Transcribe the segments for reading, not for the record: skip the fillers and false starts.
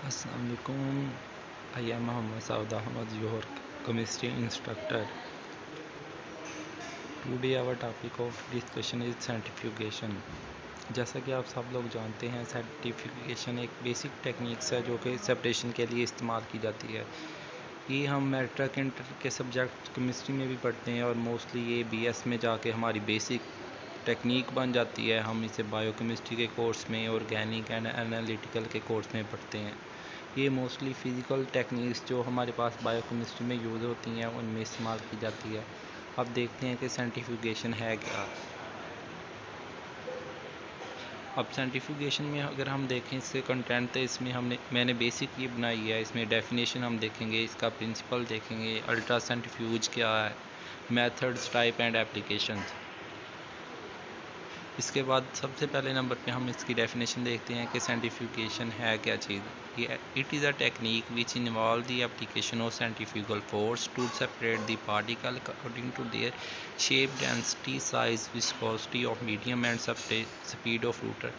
Assalamu alaikum. I am Muhammad Saud Ahmad, your chemistry instructor. Today our topic of discussion is centrifugation. जैसा कि आप सब लोग जानते हैं, सेंट्रीफ्यूगेशन एक बेसिक टेक्निक्स है जो कि सेपरेशन के लिए इस्तेमाल की जाती है। ये हम मैट्रिक इंटर के सब्जेक्ट केमिस्ट्री में भी पढ़ते हैं और मोस्टली ये बीएस में जाके हमारी बेसिक टेक्निक बन जाती है। हम इसे बायोकेमिस्ट्री के कोर्स में, ऑर्गेनिक एंड एनालिटिकल के कोर्स में पढ़ते हैं। ये मोस्टली फ़िज़िकल टेक्निक्स जो हमारे पास बायोकेमिस्ट्री में यूज़ होती हैं उनमें इस्तेमाल की जाती है। अब देखते हैं कि सेंट्रीफ्यूगेशन है क्या। अब सेंट्रीफ्यूगेशन में अगर हम देखें इसके कंटेंट, तो इसमें मैंने बेसिक ये बनाई है। इसमें डेफिनेशन हम देखेंगे, इसका प्रिंसिपल देखेंगे, अल्ट्रा सेंट्रीफ्यूज क्या है, मेथड्स, टाइप एंड एप्लीकेशंस। इसके बाद सबसे पहले नंबर पे हम इसकी डेफिनेशन देखते हैं कि सेंट्रीफ्यूगेशन है क्या चीज़। ये it is a technique which involve the application of centrifugal force to separate the particle according to their shape, density, size, viscosity of medium and speed of rotor.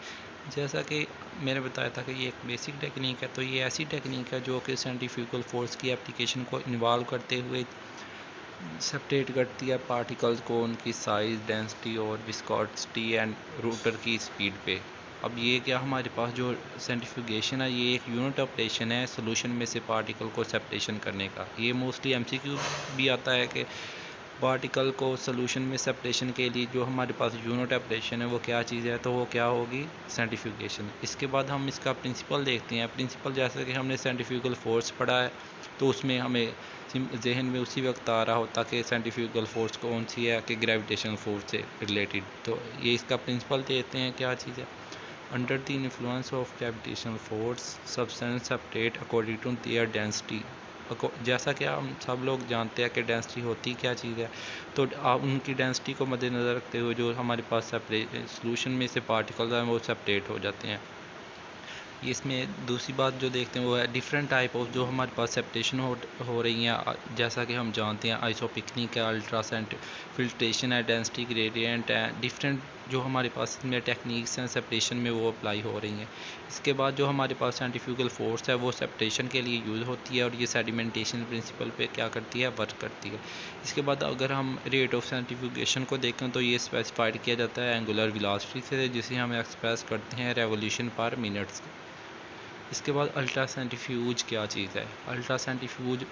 जैसा कि मैंने बताया था कि ये एक बेसिक टेक्निक है, तो ये ऐसी टेक्निक है जो कि सेंट्रीफ्यूगल फोर्स की एप्लीकेशन को इन्वॉल्व करते हुए सेपरेट करती है पार्टिकल्स को उनकी साइज़, डेंसिटी और विस्कोसिटी एंड रोटर की स्पीड पे। अब ये क्या, हमारे पास जो सेंट्रीफ्यूगेशन है ये एक यूनिट ऑपरेशन है सोल्यूशन में से पार्टिकल को सेपरेशन करने का। ये मोस्टली एमसीक्यू भी आता है कि पार्टिकल को सोल्यूशन में सेपरेशन के लिए जो हमारे पास यूनिट ऑपरेशन है वो क्या चीज़ है, तो वो क्या होगी, सेंट्रीफ्यूगेशन। इसके बाद हम इसका प्रिंसिपल देखते हैं। प्रिंसिपल जैसे कि हमने सेंट्रीफ्यूगल फोर्स पढ़ा है, तो उसमें हमें जहन में उसी वक्त आ रहा होता कि सेंट्रीफ्यूगल फोर्स कौन सी है कि ग्रेविटेशनल फोर्स से रिलेटेड। तो ये इसका प्रिंसिपल देते हैं क्या चीज़ है। Under the influence of gravitational force substance separate according to their density. जैसा कि हम सब लोग जानते हैं कि डेंसिटी होती क्या चीज़ है, तो आप उनकी डेंसिटी को मद्देनज़र रखते हुए जो हमारे पास सोल्यूशन में से पार्टिकल्स हैं वो सेपरेट हो जाते हैं। इसमें दूसरी बात जो देखते हैं वो है डिफरेंट टाइप ऑफ जो हमारे पास सेपरेशन हो रही हैं। जैसा कि हम जानते हैं आइसोपिकनिक है, अल्ट्रासेंट फिल्ट्रेशन है, डेंसिटी ग्रेडियंट है, डिफरेंट जो हमारे पास इसमें टेक्निक्स हैं सेपरेशन में वो अप्लाई हो रही हैं। इसके बाद जो हमारे पास सेंट्रीफ्यूगल फोर्स है वो सेपरेशन के लिए यूज़ होती है और ये सेडिमेंटेशन प्रिंसिपल पे क्या करती है, वर्क करती है। इसके बाद अगर हम रेट ऑफ सेंट्रीफ्यूगेशन को देखें तो ये स्पेसिफाइड किया जाता है एंगुलर वेलोसिटी से, जिसे हम एक्सप्रेस करते हैं रेवोल्यूशन पर मिनट्स। इसके बाद अल्ट्रा सेंट्रीफ्यूज क्या चीज़ है। Ultra centrifuge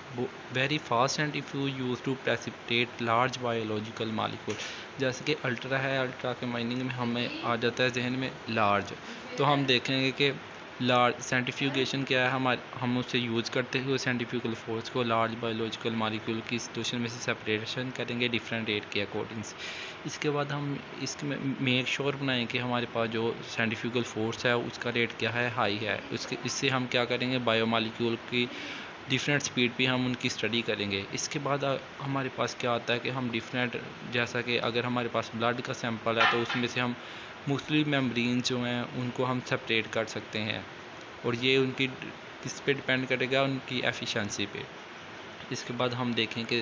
very fast centrifuge use to precipitate large biological molecule. जैसे कि अल्ट्रा है, अल्ट्रा के माइनिंग में हमें आ जाता है जहन में लार्ज, तो हम देखेंगे कि लार्ज सेंट्रीफ्यूगेशन क्या है, हम उससे यूज़ करते हुए सेंट्रीफ्यूगल फोर्स को लार्ज बायोलॉजिकल मालिक्यूल की सिचुएशन में से सेपरेशन करेंगे डिफरेंट रेट के अकॉर्डिंग से। इसके बाद हम इसमें मेक श्योर बनाएं कि हमारे पास जो सेंट्रीफ्यूगल फोर्स है उसका रेट क्या है, हाई है। इससे हम क्या करेंगे, बायोमालिक्यूल की डिफरेंट स्पीड पे हम उनकी स्टडी करेंगे। इसके बाद हमारे पास क्या आता है कि हम डिफरेंट, जैसा कि अगर हमारे पास ब्लड का सैंपल है तो उसमें से हम मुख्तलिफ मेम्ब्रेन जो हैं उनको हम सेपरेट कर सकते हैं, और ये उनकी किस पे डिपेंड करेगा, उनकी एफिशिएंसी पे। इसके बाद हम देखें कि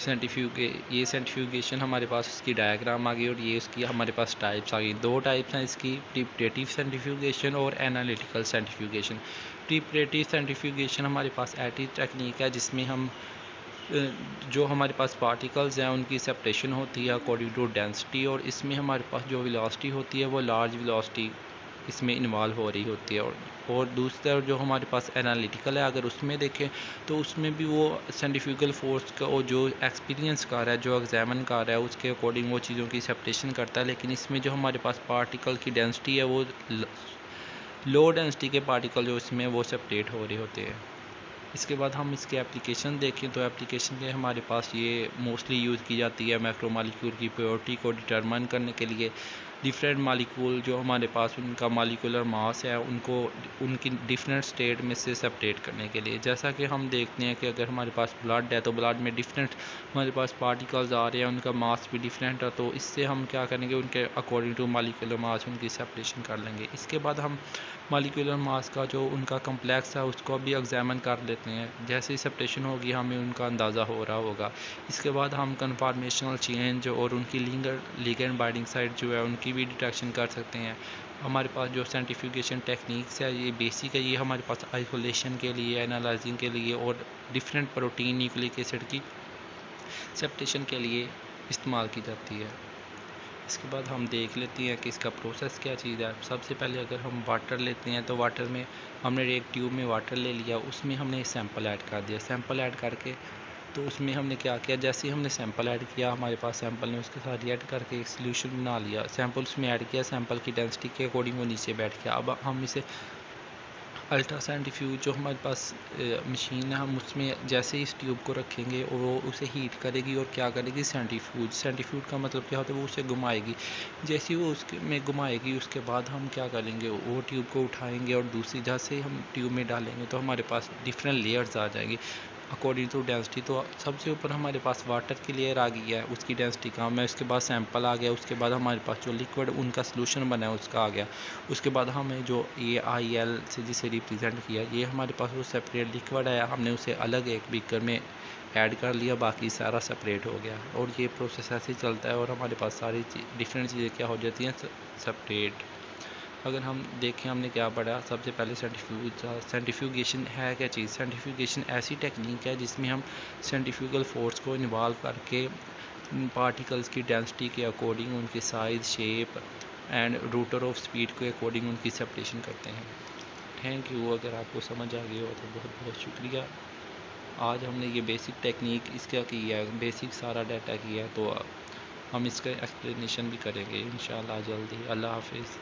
ये सेंट्रीफ्यूगेशन हमारे पास इसकी डायग्राम आ गई और ये उसकी हमारे पास टाइप्स आ गई। दो टाइप्स हैं इसकी, प्रिपरेटिव सेंट्रीफ्यूगेशन और एनालिटिकल सेंट्रीफ्यूगेशन। प्रिपरेटिव सेंट्रीफ्यूगेशन हमारे पास ऐसी टेक्निक है जिसमें हम जो हमारे पास पार्टिकल्स हैं उनकी सेपरेशन होती है अकॉर्डिंग टू डेंसिटी, और इसमें हमारे पास जो वेलोसिटी होती है वो लार्ज वेलोसिटी इसमें इन्वॉल्व हो रही होती है। और दूसरी तरफ जो हमारे पास एनालिटिकल है, अगर उसमें देखें तो उसमें भी वो सेंट्रीफ्यूगल फोर्स का और जो एक्सपीरियंस कर रहा है, जो एग्जामिन कर रहा है, उसके अकॉर्डिंग वो चीज़ों की सेपरेशन करता है। लेकिन इसमें जो हमारे पास पार्टिकल की डेंसिटी है वो लो डेंसिटी के पार्टिकल जो इसमें वो सेपरेट हो रहे होते हैं। इसके बाद हम इसके एप्लीकेशन देखें तो एप्लीकेशन के हमारे पास ये मोस्टली यूज़ की जाती है मैक्रोमॉलिक्यूल की प्योरिटी को डिटरमाइन करने के लिए। डिफरेंट मालिक्यूल जो हमारे पास उनका मालिकुलर मास है उनको उनकी डिफरेंट स्टेट में से सेपरेट करने के लिए। जैसा कि हम देखते हैं कि अगर हमारे पास ब्लड है तो ब्लड में डिफरेंट हमारे पास पार्टिकल्स आ रहे हैं, उनका मास भी डिफरेंट है, तो इससे हम क्या करेंगे, उनके अकॉर्डिंग टू मालिकुलर मास उनकी सेपरेशन कर लेंगे। इसके बाद हम मालिकुलर मास का जो उनका कम्प्लेक्स है उसको भी एग्जामिन कर लेते हैं। जैसे ही सेपरेशन होगी हमें उनका अंदाज़ा हो रहा होगा। इसके बाद हम कन्फॉर्मेशनल चेंज और उनकी लिगेंड बाइंडिंग साइट जो है उनकी भी डिटेक्शन कर सकते हैं। हमारे पास जो सेंट्रीफ्यूगेशन टेक्निक्स है ये बेसिक है, ये हमारे पास आइसोलेशन के लिए, एनालाइजिंग के लिए और डिफरेंट प्रोटीन न्यूक्लिक एसिड की सेपरेशन के लिए इस्तेमाल की जाती है। इसके बाद हम देख लेते हैं कि इसका प्रोसेस क्या चीज़ है। सबसे पहले अगर हम वाटर लेते हैं तो वाटर में हमने एक ट्यूब में वाटर ले लिया, उसमें हमने सैंपल ऐड कर दिया। सैंपल ऐड करके तो उसमें हमने क्या किया, जैसे ही हमने सैंपल ऐड किया हमारे पास सैंपल ने उसके साथ रिएक्ट करके एक सोल्यूशन बना लिया। सैंपल उसमें ऐड किया, सैंपल की डेंसिटी के अकॉर्डिंग वो नीचे बैठ गया। अब हम इसे अल्ट्रा सेंट्रीफ्यूज जो हमारे पास मशीन है, हम उसमें जैसे ही इस ट्यूब को रखेंगे और वो उसे हीट करेगी और क्या करेगी, सेंट्रीफ्यूज का मतलब क्या होता है, वो उसे घुमाएगी। जैसे ही वो उसके में घुमाएगी उसके बाद हम क्या करेंगे, वो ट्यूब को उठाएंगे और दूसरी जहाँ से हम ट्यूब में डालेंगे तो हमारे पास डिफरेंट लेयर्स आ जाएंगी अकॉर्डिंग टू डेंसिटी। तो सबसे ऊपर हमारे पास वाटर की लेयर आ गई है, उसकी डेंसिटी कम है। उसके बाद सैंपल आ गया, उसके बाद हमारे पास जो लिक्विड उनका सोल्यूशन बना है उसका आ गया। उसके बाद हमें जो ये IL से जिसे रिप्रेजेंट किया, ये हमारे पास वो सेपरेट लिक्विड है, हमने उसे अलग एक बीकर में ऐड कर लिया, बाकी सारा सेपरेट हो गया। और ये प्रोसेस ऐसे ही चलता है और हमारे पास सारी डिफरेंट चीज़ें क्या हो जाती हैं, सेपरेट। अगर हम देखें हमने क्या पढ़ा, सबसे पहले सेंट्रीफ्यूगेशन है क्या चीज़। सेंट्रीफ्यूगेशन ऐसी टेक्निक है जिसमें हम सेंट्रीफ्यूगल फोर्स को इन्वॉल्व करके पार्टिकल्स की डेंसिटी के अकॉर्डिंग उनकी size, shape and router of speed के अकॉर्डिंग उनकी सेपरेशन करते हैं। Thank you. अगर आपको समझ आ गई हो तो बहुत बहुत शुक्रिया। आज हमने ये बेसिक टेक्निक इसका किया है, बेसिक सारा डाटा किया है, तो हम इसका एक्सप्लेनेशन भी करेंगे इंशाल्लाह जल्दी। अल्लाह हाफिज़।